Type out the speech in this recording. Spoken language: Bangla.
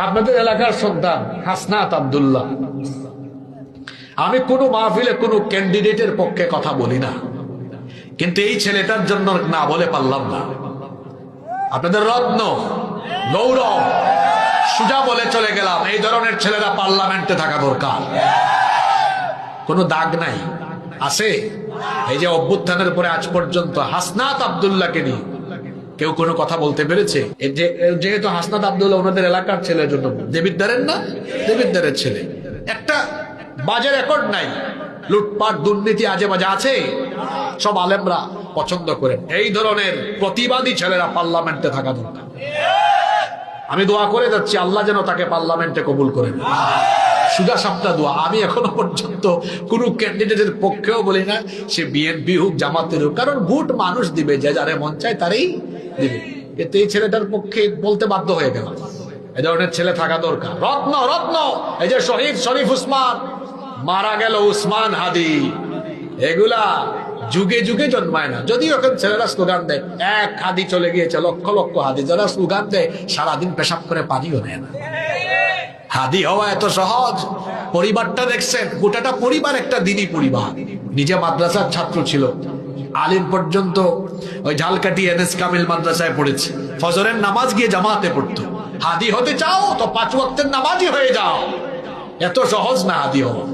আপনাদের এলাকার সন্তান হাসনাত আব্দুল্লাহ। আমি কোনো মাহফিলে কোনো ক্যান্ডিডেটের পক্ষে কথা বলি না, কিন্তু এই ছেলেটার জন্য না বলে পারলাম না। আপনাদের রত্ন, গৌরব, সুজা বলে চলে গেলাম, এই ধরনের ছেলেরা পার্লামেন্টে থাকা দরকার। কোনো দাগ নাই, আছে। এই যে অভ্যুত্থানের পরে আজ পর্যন্ত হাসনাত আব্দুল্লাহকে নিয়ে কেউ কোনো কথা বলতে পেরেছে? যেহেতু হাসনাত আব্দুল্লাহ ওনাদের এলাকার ছেলের জন্য, দেবিদ্দারের না, দেবিদ্দারের ছেলে, একটা বাজে রেকর্ড নাই, লুটপাট দুর্নীতি আজে বাজে আছে, সব আলেমরা পছন্দ করেন। এই ধরনের প্রতিবাদী ছেলেরা পার্লামেন্টে থাকা দরকার। আমি দোয়া করে যাচ্ছি আল্লাহ যেন তাকে পার্লামেন্টে কবুল করেন। সুজা সাপটা দোয়া। আমি এখনো পর্যন্ত কোন ক্যান্ডিডেটের পক্ষেও বলি না সে বিএনপি হোক, জামাতের হোক, কারণ ভোট মানুষ দিবে, যে যারে মন চায় তারই দিবে। কিন্তু এই ছেলেটার পক্ষে বলতে বাধ্য হয়ে গেল, এই ধরনের ছেলে থাকা দরকার। রত্ন, রত্ন, এই যে শহীদ শরীফ উসমান, মারা গেল উসমান হাদি, এগুলা যুগে যুগে জন্মায় না। যদিও এখন ছেলেরা স্লোগান দেয়, এক হাদি চলে গিয়েছে, লক্ষ লক্ষ হাদি। যারা স্লোগান দেয় সারাদিন পেশাব করে পানিও নেয় না। হাদি হওয়া এত সহজ? পরিবারটা দেখছেন, গোটাটা পরিবার একটা দিনী পরিবার। নিজে মাদ্রাসার ছাত্র ছিল, আলিম পর্যন্ত ওই ঝালকাঠি এনএস কামিল মাদ্রাসায় পড়েছে। ফজরের নামাজ গিয়ে জামাতে পড়তো। হাদি হতে চাও তো 5 ওয়াক্তের নামাজই হয়ে যাও, এত সহজ না হাদি হওয়া।